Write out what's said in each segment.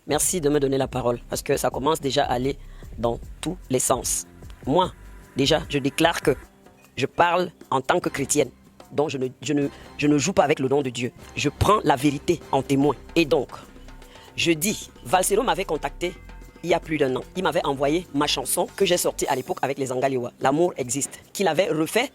Merci de me donner la parole parce que ça commence déjà à aller dans tous les sens. Moi, déjà, je déclare que je parle en tant que chrétienne. Donc, je ne joue pas avec le nom de Dieu. Je prends la vérité en témoin. Et donc, je dis, Valsero m'avait contacté il y a plus d'1 an. Il m'avait envoyé ma chanson que j'ai sortie à l'époque avec les Angaliwa, L'amour existe. Il avait refait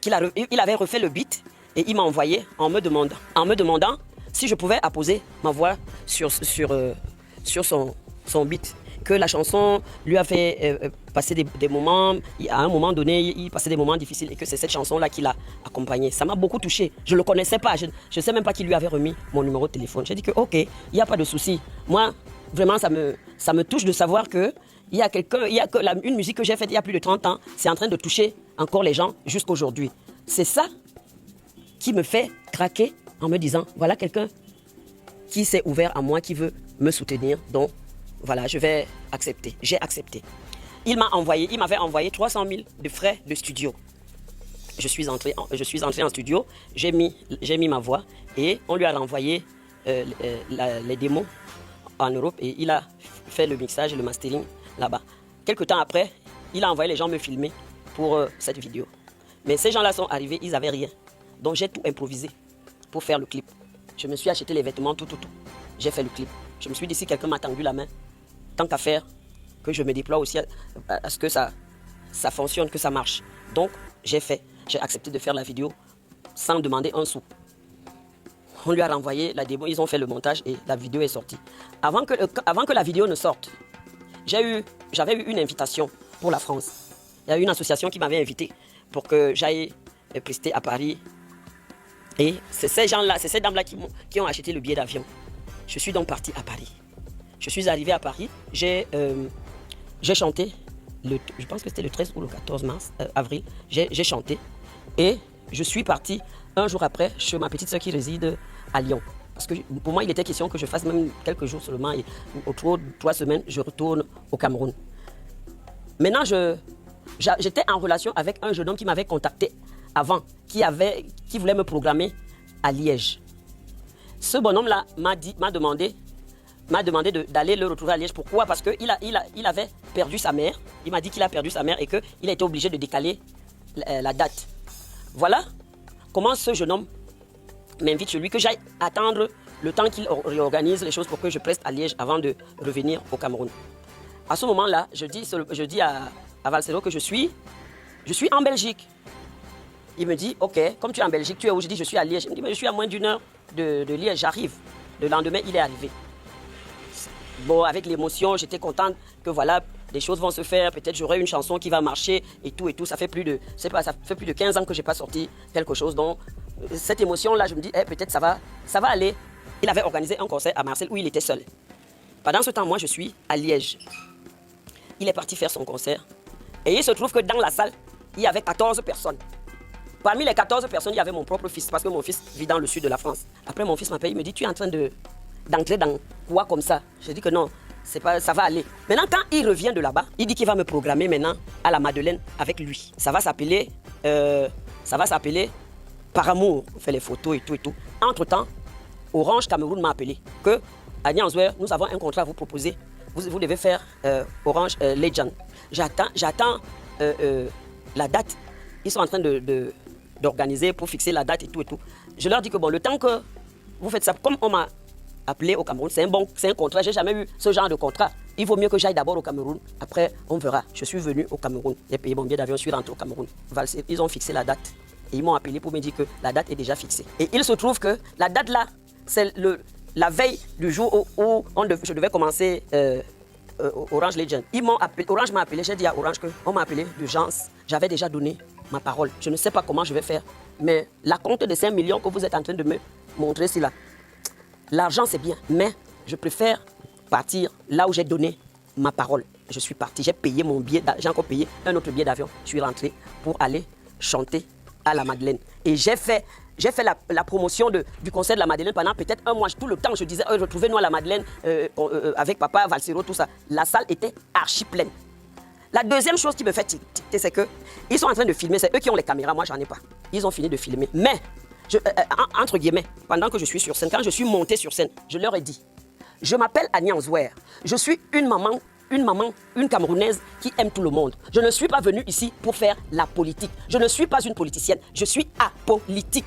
le beat et il m'a envoyé en me demandant si je pouvais apposer ma voix sur son beat. Que la chanson lui a fait passer des moments, à un moment donné, il passait des moments difficiles et que c'est cette chanson-là qui l'a accompagné. Ça m'a beaucoup touché. Je ne le connaissais pas. Je ne sais même pas qui lui avait remis mon numéro de téléphone. J'ai dit que ok, il n'y a pas de souci. Moi, vraiment, ça me touche de savoir que une musique que j'ai faite il y a plus de 30 ans, c'est en train de toucher encore les gens jusqu'aujourd'hui. C'est ça qui me fait craquer en me disant, voilà quelqu'un qui s'est ouvert à moi, qui veut me soutenir. Donc, voilà, je vais accepter. J'ai accepté. Il m'avait envoyé 300 000 de frais de studio. Je suis entré en studio, j'ai mis ma voix et on lui a renvoyé les démos en Europe et il a fait le mixage et le mastering là-bas. Quelques temps après, il a envoyé les gens me filmer pour cette vidéo. Mais ces gens-là sont arrivés, ils n'avaient rien. Donc j'ai tout improvisé pour faire le clip. Je me suis acheté les vêtements, tout. J'ai fait le clip. Je me suis dit, si quelqu'un m'a tendu la main, tant qu'à faire, que je me déploie aussi à ce que ça fonctionne, que ça marche. Donc, j'ai accepté de faire la vidéo sans demander un sou. On lui a renvoyé la démo, ils ont fait le montage et la vidéo est sortie. Avant que la vidéo ne sorte, j'avais eu une invitation pour la France. Il y a eu une association qui m'avait invité pour que j'aille prester à Paris. Et c'est ces gens-là, c'est ces dames-là qui ont acheté le billet d'avion. Je suis donc parti à Paris. Je suis arrivé à Paris, j'ai chanté, je pense que c'était le 13 ou le 14 avril, j'ai chanté et je suis parti un jour après chez ma petite soeur qui réside à Lyon. Parce que pour moi, il était question que je fasse même quelques jours seulement et autour de 3 semaines, je retourne au Cameroun. Maintenant, j'étais en relation avec un jeune homme qui m'avait contacté avant, qui voulait me programmer à Liège. Ce bonhomme-là m'a demandé d'aller le retrouver à Liège. Pourquoi? Parce qu'il avait perdu sa mère. Il m'a dit qu'il a perdu sa mère et qu'il a été obligé de décaler la date. Voilà comment ce jeune homme m'invite chez lui, que j'aille attendre le temps qu'il réorganise les choses pour que je preste à Liège avant de revenir au Cameroun. À ce moment-là, je dis à Valsero que je suis en Belgique. Il me dit, ok, comme tu es en Belgique, tu es où? Je dis, je suis à Liège. Il me dit, mais je suis à moins d'1 heure de Liège, j'arrive. Le lendemain, il est arrivé. Bon, avec l'émotion, j'étais contente que voilà, des choses vont se faire. Peut-être j'aurai une chanson qui va marcher et tout. Ça fait plus de 15 ans que je n'ai pas sorti quelque chose. Donc, cette émotion-là, je me dis, peut-être ça va aller. Il avait organisé un concert à Marseille où il était seul. Pendant ce temps, moi, je suis à Liège. Il est parti faire son concert. Et il se trouve que dans la salle, il y avait 14 personnes. Parmi les 14 personnes, il y avait mon propre fils, parce que mon fils vit dans le sud de la France. Après, mon fils m'appelle, il me dit, tu es en train d'entrer dans quoi comme ça? Je dis que non, ça va aller. Maintenant, quand il revient de là-bas, il dit qu'il va me programmer maintenant à la Madeleine avec lui. Ça va s'appeler Par amour. On fait les photos et tout. Entre-temps, Orange Cameroun m'a appelé que à Nyansouer, nous avons un contrat à vous proposer. Vous devez faire Orange Legend. J'attends la date. Ils sont en train d'organiser pour fixer la date et tout. Je leur dis que bon, le temps que vous faites ça, comme on m'a appelé au Cameroun, c'est un contrat, j'ai jamais eu ce genre de contrat. Il vaut mieux que j'aille d'abord au Cameroun, après on verra. Je suis venu au Cameroun, j'ai payé mon billet d'avion, je suis rentré au Cameroun. Ils ont fixé la date et ils m'ont appelé pour me dire que la date est déjà fixée. Et il se trouve que la date là, c'est la veille du jour où je devais commencer Orange Legend. Orange m'a appelé, j'ai dit à Orange qu'on m'a appelé d'urgence. J'avais déjà donné ma parole. Je ne sais pas comment je vais faire, mais la compte de 5 millions que vous êtes en train de me montrer, c'est là. L'argent, c'est bien, mais je préfère partir là où j'ai donné ma parole. Je suis parti, j'ai payé mon billet, j'ai encore payé un autre billet d'avion. Je suis rentré pour aller chanter à la Madeleine. Et j'ai fait la promotion du concert de la Madeleine pendant peut-être 1 mois. Tout le temps, je disais, retrouvez-nous à la Madeleine avec papa, Valsero, tout ça. La salle était archi pleine. La deuxième chose qui me fait tilter, c'est qu'ils sont en train de filmer. C'est eux qui ont les caméras, moi, j'en ai pas. Ils ont fini de filmer. Mais, entre guillemets, pendant que je suis sur scène, quand je suis monté sur scène, je leur ai dit, Je m'appelle Annie Anzouer. Je suis une maman, une Camerounaise qui aime tout le monde. Je ne suis pas venue ici pour faire la politique. Je ne suis pas une politicienne. Je suis apolitique.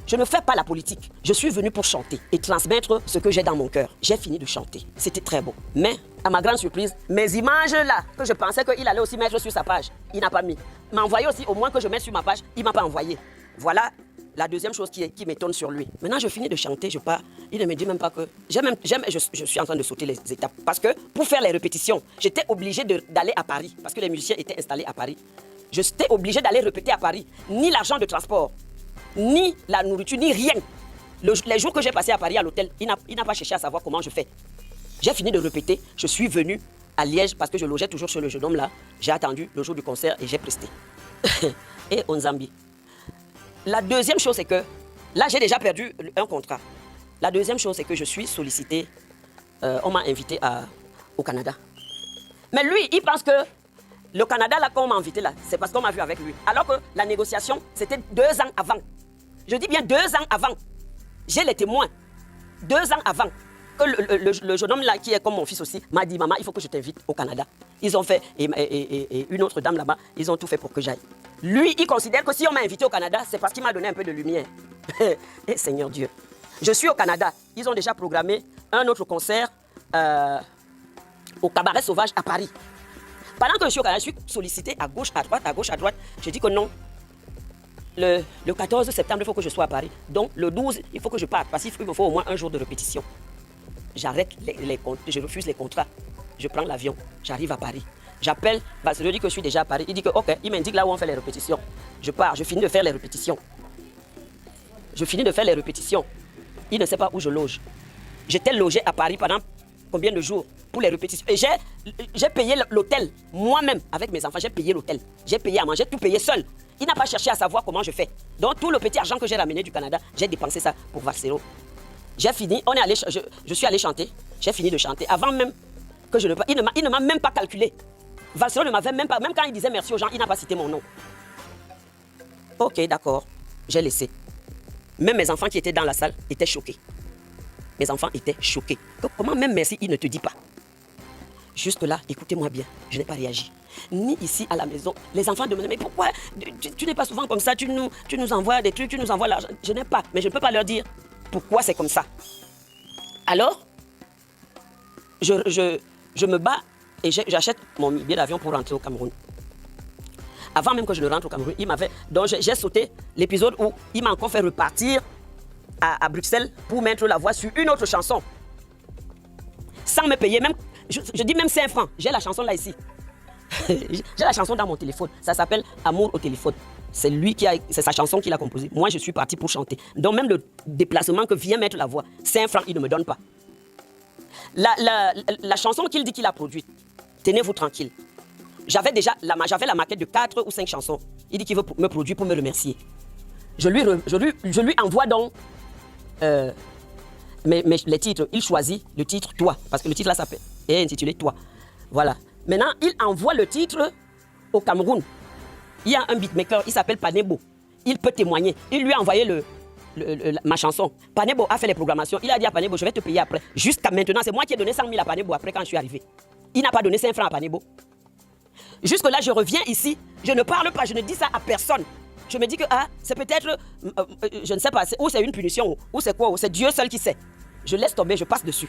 Je ne fais pas la politique. Je suis venue pour chanter et transmettre ce que j'ai dans mon cœur. J'ai fini de chanter. C'était très beau. Mais, à ma grande surprise, mes images là, que je pensais qu'il allait aussi mettre sur sa page, il n'a pas mis. Il m'a envoyé aussi, au moins que je mette sur ma page, il ne m'a pas envoyé. Voilà la deuxième chose qui m'étonne sur lui. Maintenant, je finis de chanter, je pars. Il ne me dit même pas que... Je suis en train de sauter les étapes. Parce que pour faire les répétitions, j'étais obligée d'aller à Paris. Parce que les musiciens étaient installés à Paris. J'étais obligée d'aller répéter à Paris. Ni l'argent de transport, ni la nourriture, ni rien. Les jours que j'ai passé à Paris à l'hôtel, il n'a pas cherché à savoir comment je fais. J'ai fini de répéter. Je suis venue à Liège parce que je logeais toujours chez le jeune homme là. J'ai attendu le jour du concert et j'ai presté. Et on Zambie. La deuxième chose, c'est que là, j'ai déjà perdu un contrat. La deuxième chose, c'est que je suis sollicité. On m'a invité au Canada. Mais lui, il pense que le Canada, là, quand on m'a invité, là, c'est parce qu'on m'a vu avec lui. Alors que la négociation, c'était 2 ans avant. Je dis bien 2 ans avant. J'ai les témoins. 2 ans avant. Que le jeune homme là, qui est comme mon fils aussi, m'a dit, maman, il faut que je t'invite au Canada. Ils ont fait, et une autre dame là-bas, ils ont tout fait pour que j'aille. Lui, il considère que si on m'a invité au Canada, c'est parce qu'il m'a donné un peu de lumière. Et Seigneur Dieu. Je suis au Canada. Ils ont déjà programmé un autre concert au Cabaret Sauvage à Paris. Pendant que je suis au Canada, je suis sollicité à gauche, à droite, à gauche, à droite. Je dis que non. Le 14 septembre, il faut que je sois à Paris. Donc, le 12, il faut que je parte parce qu'il me faut au moins un jour de répétition. J'arrête les contrats, je refuse les contrats. Je prends l'avion, j'arrive à Paris. J'appelle, je lui dis que je suis déjà à Paris. Il dit que, ok, il m'indique là où on fait les répétitions. Je pars, je finis de faire les répétitions. Je finis de faire les répétitions. Il ne sait pas où je loge. J'étais logé à Paris pendant combien de jours pour les répétitions. Et j'ai payé l'hôtel, moi-même, avec mes enfants, j'ai payé l'hôtel. J'ai payé à manger, tout payé seul. Il n'a pas cherché à savoir comment je fais. Donc, tout le petit argent que j'ai ramené du Canada, j'ai dépensé ça pour Valsero. J'ai fini, je suis allé chanter. J'ai fini de chanter. Avant même que je ne... Il ne m'a même pas calculé. Valsero ne m'avait même pas... Même quand il disait merci aux gens, il n'a pas cité mon nom. Ok, d'accord. J'ai laissé. Même mes enfants qui étaient dans la salle étaient choqués. Mes enfants étaient choqués. Donc, comment même merci, il ne te dit pas? Juste là, écoutez-moi bien, je n'ai pas réagi. Ni ici à la maison. Les enfants demandaient, mais pourquoi tu n'es pas souvent comme ça, tu nous envoies des trucs, tu nous envoies l'argent. Je n'ai pas, mais je ne peux pas leur dire pourquoi c'est comme ça. Alors, je me bats et j'achète mon billet d'avion pour rentrer au Cameroun. Avant même que je ne rentre au Cameroun, donc j'ai sauté l'épisode où il m'a encore fait repartir à Bruxelles pour mettre la voix sur une autre chanson. Sans me payer, même, je dis même 5 francs. J'ai la chanson là ici. J'ai la chanson dans mon téléphone. Ça s'appelle Amour au téléphone. C'est sa chanson qu'il a composée. Moi, je suis parti pour chanter. Donc même le déplacement que vient mettre la voix, 5 francs, il ne me donne pas. La chanson qu'il dit qu'il a produite, tenez-vous tranquille. J'avais la maquette de 4 ou 5 chansons. Il dit qu'il veut me produire pour me remercier. Je lui envoie donc les titres. Il choisit le titre Toi, parce que le titre là est intitulé Toi. Voilà. Maintenant, il envoie le titre au Cameroun. Il y a un beatmaker, il s'appelle Panebo. Il peut témoigner. Il lui a envoyé ma chanson. Panebo a fait les programmations. Il a dit à Panebo, je vais te payer après. Jusqu'à maintenant, c'est moi qui ai donné 100 000 à Panebo après quand je suis arrivé. Il n'a pas donné 5 francs à Panebo. Jusque-là, je reviens ici. Je ne parle pas, je ne dis ça à personne. Je me dis que c'est peut-être, je ne sais pas, ou c'est une punition, ou c'est quoi, ou c'est Dieu seul qui sait. Je laisse tomber, je passe dessus.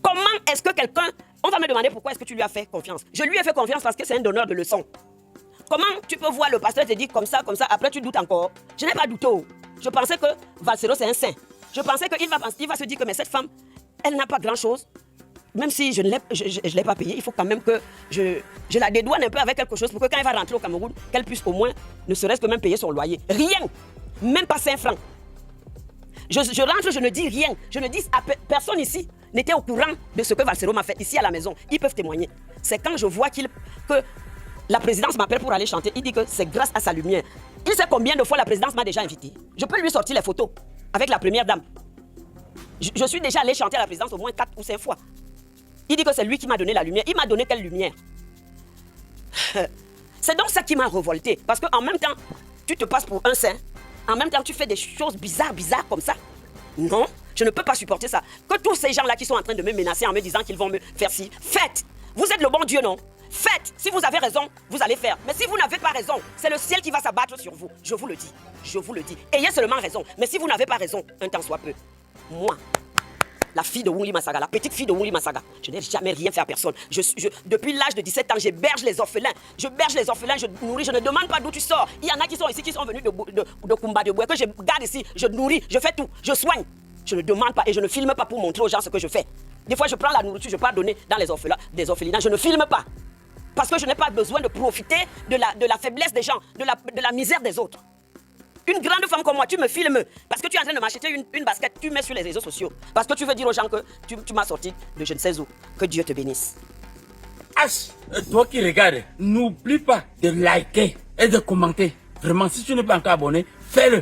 Comment est-ce que quelqu'un... On va me demander pourquoi est-ce que tu lui as fait confiance. Je lui ai fait confiance parce que c'est un donneur de leçons. Comment tu peux voir le pasteur te dire comme ça, après tu doutes encore? Je n'ai pas douté. Je pensais que Valsero c'est un saint. Je pensais qu'il va se dire que mais cette femme, elle n'a pas grand-chose. Même si je ne l'ai pas payée, il faut quand même que je la dédouane un peu avec quelque chose pour que quand elle va rentrer au Cameroun, qu'elle puisse au moins, ne serait-ce que même payer son loyer. Rien, même pas 5 francs. Je rentre, je ne dis rien. Je ne dis à personne ici n'était au courant de ce que Valsero m'a fait ici à la maison. Ils peuvent témoigner. C'est quand je vois que la présidence m'appelle pour aller chanter, il dit que c'est grâce à sa lumière. Il sait combien de fois la présidence m'a déjà invité. Je peux lui sortir les photos avec la première dame. Je suis déjà allé chanter à la présidence au moins 4 ou 5 fois. Il dit que c'est lui qui m'a donné la lumière. Il m'a donné quelle lumière? C'est donc ça qui m'a révolté. Parce qu'en même temps, tu te passes pour un saint. En même temps, tu fais des choses bizarres comme ça. Non, Je ne peux pas supporter ça. Que tous ces gens-là qui sont en train de me menacer en me disant qu'ils vont me faire ci, faites. Vous êtes le bon Dieu, non? Faites. Si vous avez raison, vous allez faire. Mais si vous n'avez pas raison, c'est le ciel qui va s'abattre sur vous. Je vous le dis. Je vous le dis. Ayez seulement raison. Mais si vous n'avez pas raison, un temps soit peu. Moi, la fille de Wuli Masaga, la petite fille de Wuli Masaga, je n'ai jamais rien fait à personne. Depuis l'âge de 17 ans, j'héberge les orphelins. Je berge les orphelins, je nourris, je ne demande pas d'où tu sors. Il y en a qui sont ici, qui sont venus de Kumba, de Boué, que je garde ici, je nourris, je fais tout, je soigne. Je ne demande pas et je ne filme pas pour montrer aux gens ce que je fais. Des fois, je prends la nourriture, je peux donner dans les orphelins, des orphelinats, je ne filme pas. Parce que je n'ai pas besoin de profiter de la faiblesse des gens, de la misère des autres. Une grande femme comme moi, tu me filmes parce que tu es en train de m'acheter une basket, tu mets sur les réseaux sociaux. Parce que tu veux dire aux gens que tu m'as sorti de je ne sais où. Que Dieu te bénisse. H, toi qui regardes, n'oublie pas de liker et de commenter. Vraiment, si tu n'es pas encore abonné, fais-le.